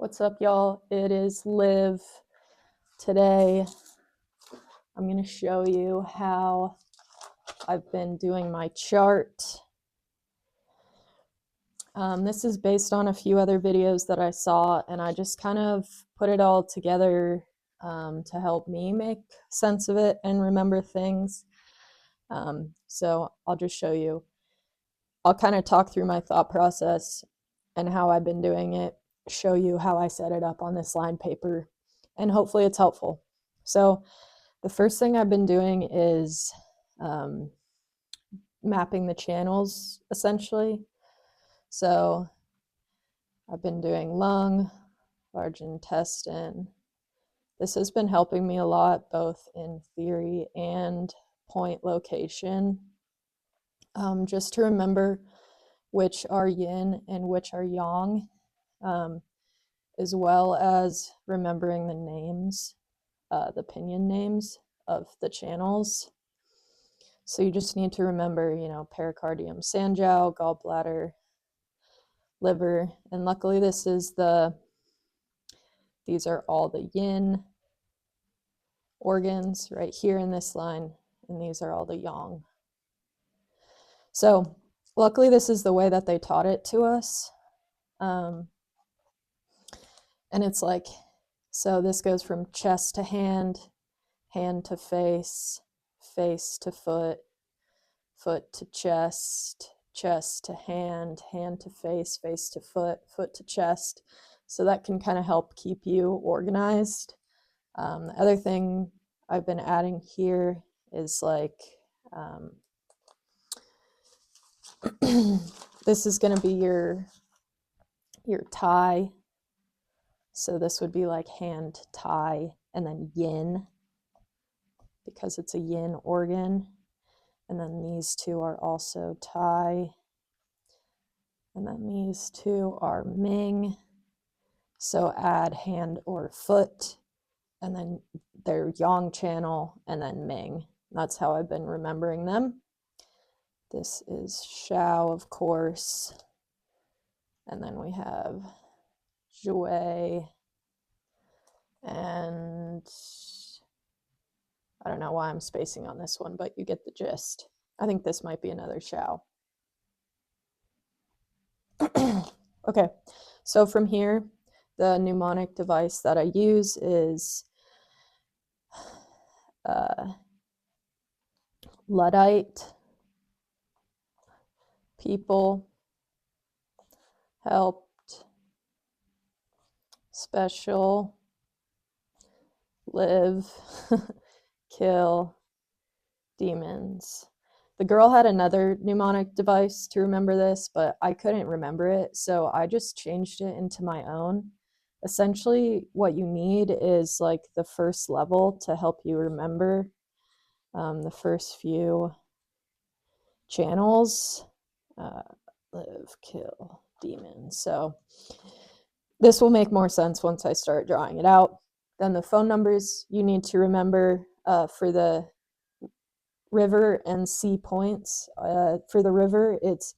What's up, y'all? It is Liv. Today, I'm going to show you how I've been doing my chart. This is based on a few other videos that I saw, and I just kind of put it all together to help me make sense of it and remember things. So I'll just show you. I'll kind of talk through my thought process and how I've been doing it, show you how I set it up on this line paper, and hopefully it's helpful. So the first thing I've been doing is mapping the channels, essentially. So I've been doing lung, large intestine. This has been helping me a lot, both in theory and point location, just to remember which are yin and which are yang, as well as remembering the names, the pinyin names of the channels. So you just need to remember, pericardium, sanjiao, gallbladder, liver, and luckily these are all the yin organs right here in this line, and these are all the yang. So luckily this is the way that they taught it to us. And it's like, so this goes from chest to hand, hand to face, face to foot, foot to chest, chest to hand, hand to face, face to foot, foot to chest. So that can kind of help keep you organized. The other thing I've been adding here is like, this is going to be your tie. So this would be like hand, tie, and then yin, because it's a yin organ. And then these two are also tai. And then these two are ming. So add hand or foot, and then their yang channel, and then ming. That's how I've been remembering them. This is shao, of course. And then we have Zhui, and I don't know why I'm spacing on this one, but you get the gist. I think this might be another shao. Okay, so from here, the mnemonic device that I use is Luddite, people, helped, special, live, kill, demons. The girl had another mnemonic device to remember this, but I couldn't remember it, so I just changed it into my own. Essentially, what you need is like the first level to help you remember the first few channels. Live, kill, demon. So this will make more sense once I start drawing it out. Then the phone numbers you need to remember for the river and sea points. For the river, it's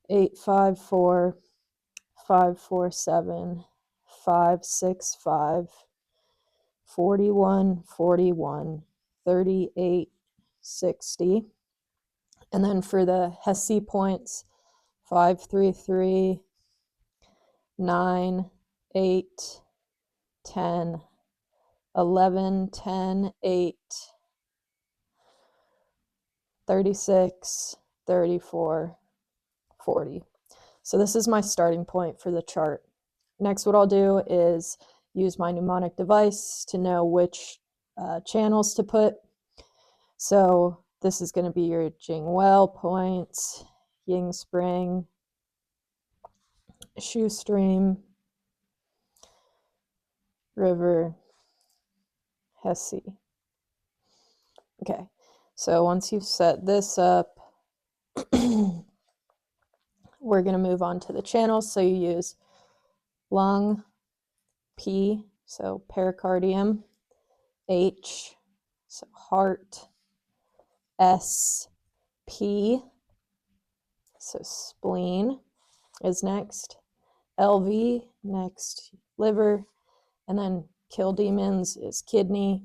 854 547 565 41 41 38 60. And then for the Hesse points, 533 9 8 10 11 10 8 36 34 40. So this is my starting point for the chart. Next, what I'll do is use my mnemonic device to know which channels to put. So this is going to be your Jingwell points, Ying Spring, Shoestream, River, Hesse. Okay, so once you've set this up, we're going to move on to the channels. So you use lung, P, so pericardium, H, so heart, S, P, so spleen is next, LV, next liver, and then kill demons is kidney.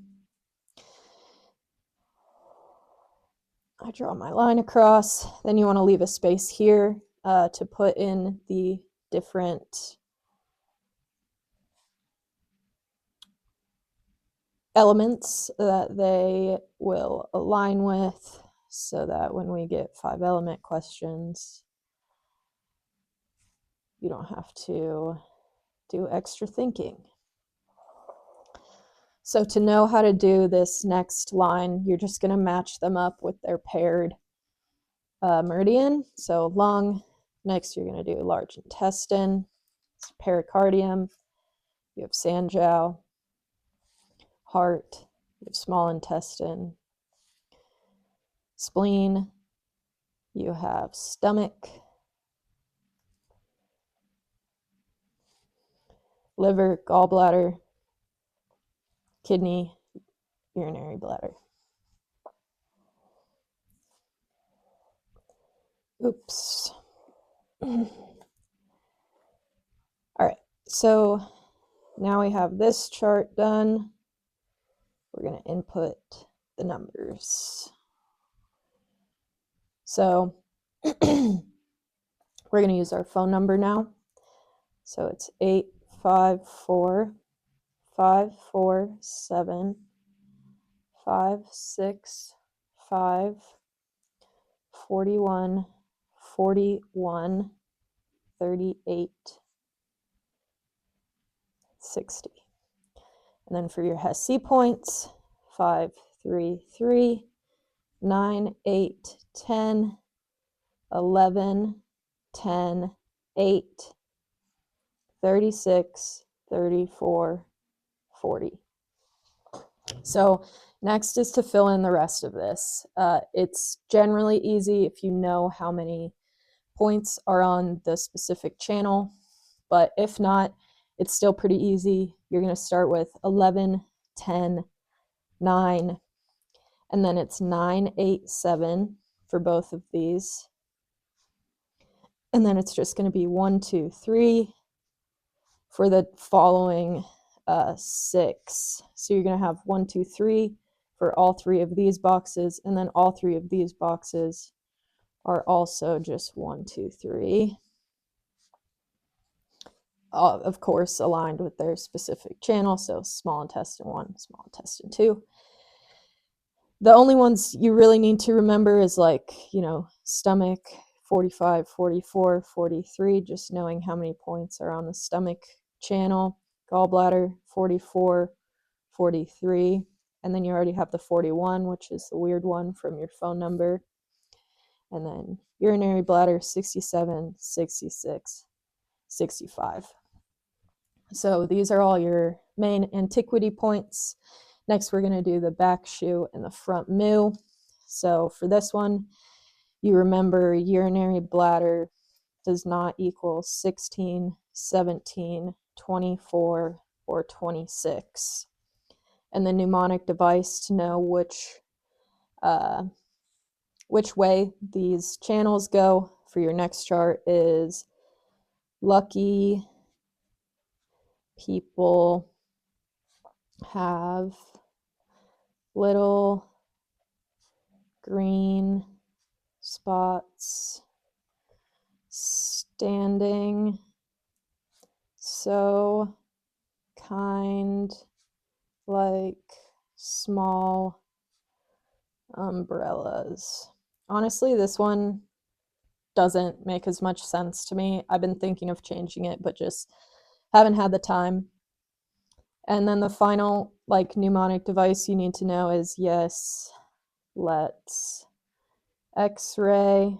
I draw my line across. Then you want to leave a space here to put in the different elements that they will align with, so that when we get 5 element questions, you don't have to do extra thinking. So to know how to do this next line, you're just going to match them up with their paired meridian. So lung, next you're going to do large intestine, pericardium, you have Sanjiao, heart, you have small intestine, spleen, you have stomach, liver, gallbladder, kidney, urinary bladder. Oops. All right, so now we have this chart done. We're going to input the numbers. So we're going to use our phone number now. So it's 854 547 565 41 41 38 60. And then for your HESI points, 5 3 3 9 8 10 11 10 8 36 34 40. So next is to fill in the rest of this. It's generally easy if you know how many points are on the specific channel, but if not, it's still pretty easy. You're going to start with 11, 10, 9, and then it's 9, 8, 7 for both of these. And then it's just going to be 1, 2, 3 for the following 6. So you're going to have 1, 2, 3 for all 3 of these boxes, and then all 3 of these boxes are also just 1, 2, 3. Of course, aligned with their specific channel. So small intestine 1, small intestine 2. The only ones you really need to remember is like, stomach 45, 44, 43, just knowing how many points are on the stomach channel. Gallbladder 44, 43, and then you already have the 41, which is the weird one from your phone number. And then urinary bladder 67, 66, 65. So these are all your main antiquity points. Next, we're going to do the back shu and the front mu. So for this one, you remember urinary bladder does not equal 16, 17, 24, or 26. And the mnemonic device to know which way these channels go for your next chart is lucky people have little green spots standing so kind like small umbrellas. Honestly, this one doesn't make as much sense to me. I've been thinking of changing it, but just haven't had the time. And then the final mnemonic device you need to know is yes, let's x-ray,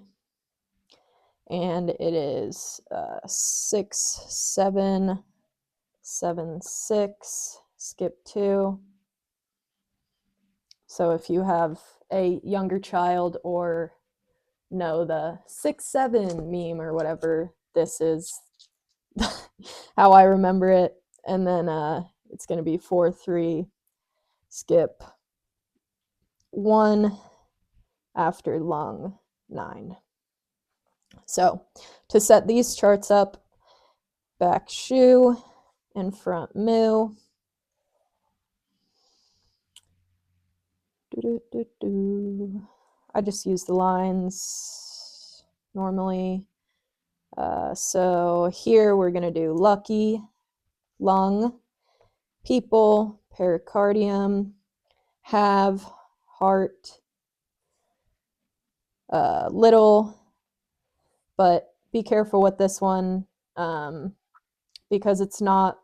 and it is 6 7 7 6, skip 2. So if you have a younger child or know the 6-7 meme or whatever, this is how I remember it. And then it's going to be 4 3, skip 1 after lung 9. So to set these charts up, back shu, and front mu. I just use the lines normally. So here we're going to do lucky, lung, people, pericardium, have, heart, little, but be careful with this one because it's not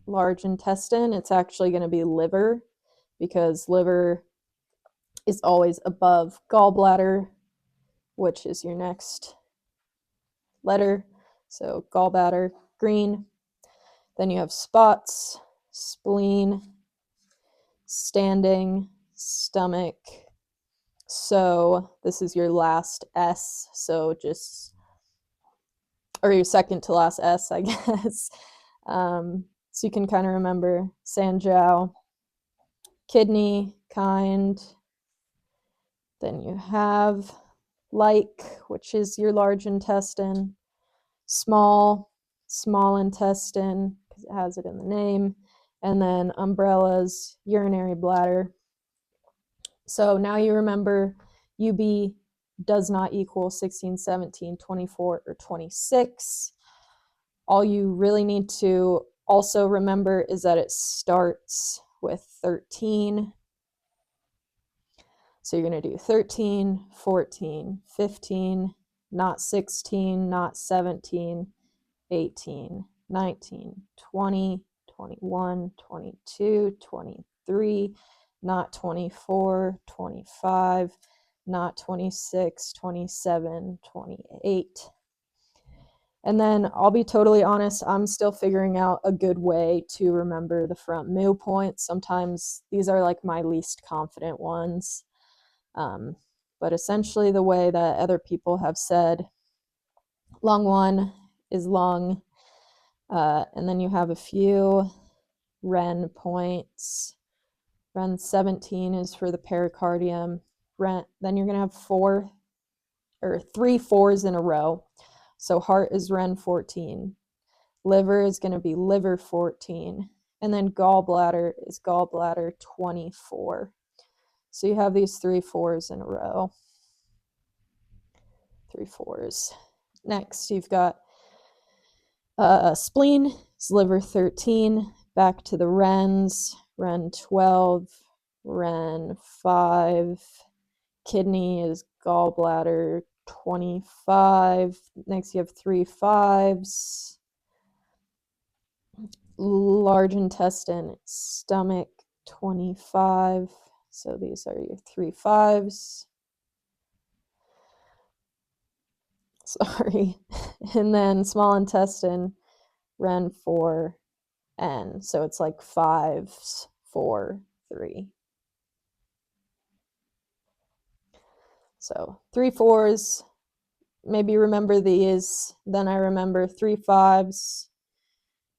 large intestine. It's actually going to be liver, because liver is always above gallbladder, which is your next letter. So gallbladder, green. Then you have spots, spleen, standing, stomach. So this is your last S. So just, or your second to last S, I guess. So you can kind of remember Sanjiao, kidney, kind. Then you have like, which is your large intestine, small intestine, because it has it in the name, and then umbrellas, urinary bladder. So now you remember UB does not equal 16, 17, 24, or 26. All you really need to also remember is that it starts with 13. So you're going to do 13, 14, 15, not 16, not 17, 18, 19, 20, 21, 22, 23, not 24, 25, not 26, 27, 28. And then I'll be totally honest, I'm still figuring out a good way to remember the front mu points. Sometimes these are like my least confident ones. But essentially the way that other people have said, lung 1 is lung, and then you have a few Ren points. Ren 17 is for the pericardium. Then you're going to have 3 4s in a row. So heart is Ren 14. Liver is going to be liver 14. And then gallbladder is gallbladder 24. So you have these 3 4s in a row. 3 4s. Next, you've got spleen is liver 13. Back to the Rens. Ren 12. Ren 5. Kidney is gallbladder 25. Next, you have 3 5s. Large intestine, stomach 25. So these are your 3 5s. Sorry. And then small intestine, Ren 4, N. So it's like 5s, 4, 3. So 3 4s, maybe remember these. Then I remember 3 5s,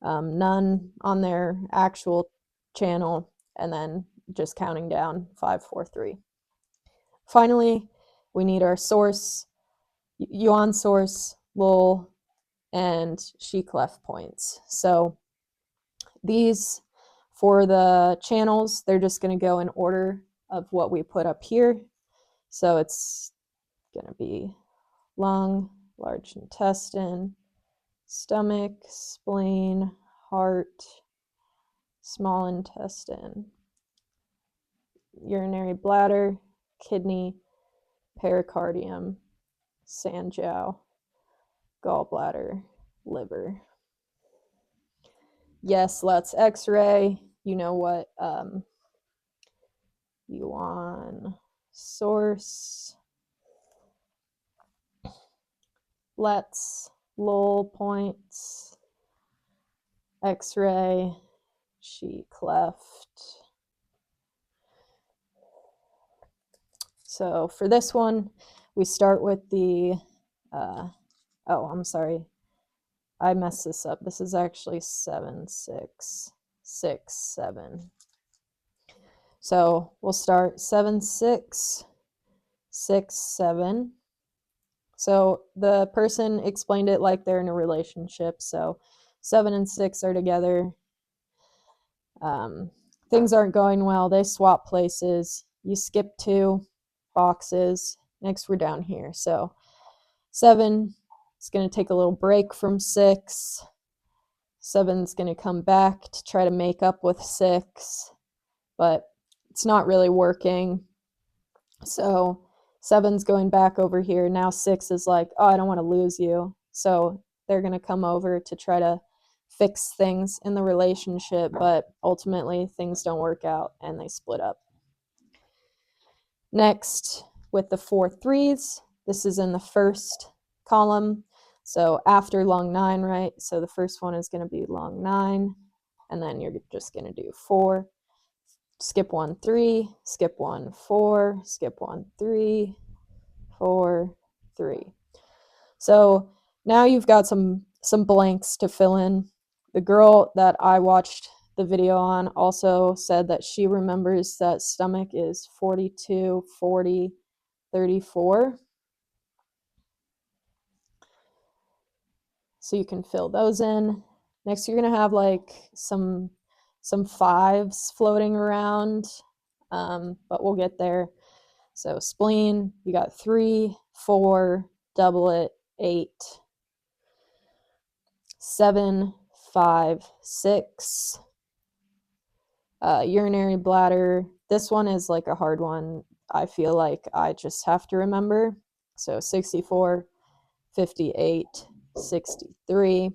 none on their actual channel, and then just counting down 5 4 3. Finally, we need our source, yuan source, lul, and shi clef points. So these, for the channels, they're just going to go in order of what we put up here. So it's going to be lung, large intestine, stomach, spleen, heart, small intestine, urinary bladder, kidney, pericardium, Sanjiao, gallbladder, liver. Yes, let's x-ray. You know what yuan source, let's lul points, x-ray, shi cleft. So for this one, we start with the, oh, I'm sorry, I messed this up. This is actually 7 6 6 7. So we'll start 7 6 6 7. So the person explained it like they're in a relationship. So 7 and 6 are together. Things aren't going well. They swap places. You skip 2 boxes. Next, we're down here. So 7 is going to take a little break from 6. 7's going to come back to try to make up with 6, but it's not really working. So 7's going back over here. Now 6 is like, oh, I don't want to lose you. So they're going to come over to try to fix things in the relationship, but ultimately things don't work out and they split up. Next, with the 4 3s, this is in the first column. So after long 9, right? So the first one is going to be long 9, and then you're just going to do 4. Skip 1 3, skip 1 4, skip 1 3, 4 3. So now you've got some blanks to fill in. The girl that I watched the video on also said that she remembers that stomach is 42, 40, 34. So you can fill those in. Next, you're going to have like some 5s floating around, but we'll get there. So spleen, you got 3, 4, double it, 8, 7, 5, 6. Urinary bladder, this one is like a hard one. I feel like I just have to remember. So 64, 58, 63.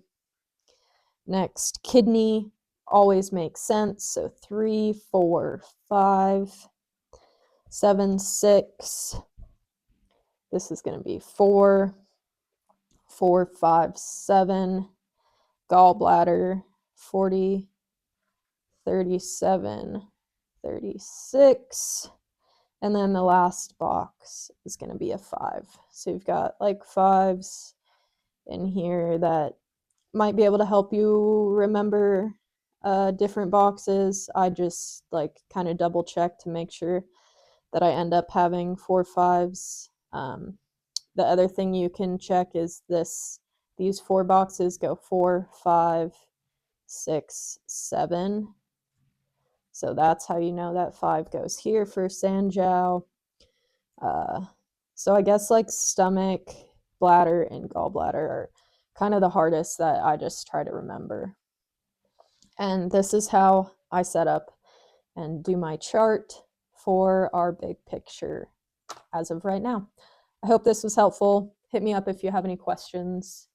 Next, kidney always makes sense. So 3, 4, 5, 7, 6. This is going to be 4, 4, 5, 7. Gallbladder, 40, 37, 36. And then the last box is going to be a 5. So you've got like 5s in here that might be able to help you remember different boxes. I just like kind of double check to make sure that I end up having 4 5s. The other thing you can check is these 4 boxes go 4, 5, 6, 7. So that's how you know that 5 goes here for Sanjiao. So I guess like stomach, bladder, and gallbladder are kind of the hardest that I just try to remember. And this is how I set up and do my chart for our big picture as of right now. I hope this was helpful. Hit me up if you have any questions.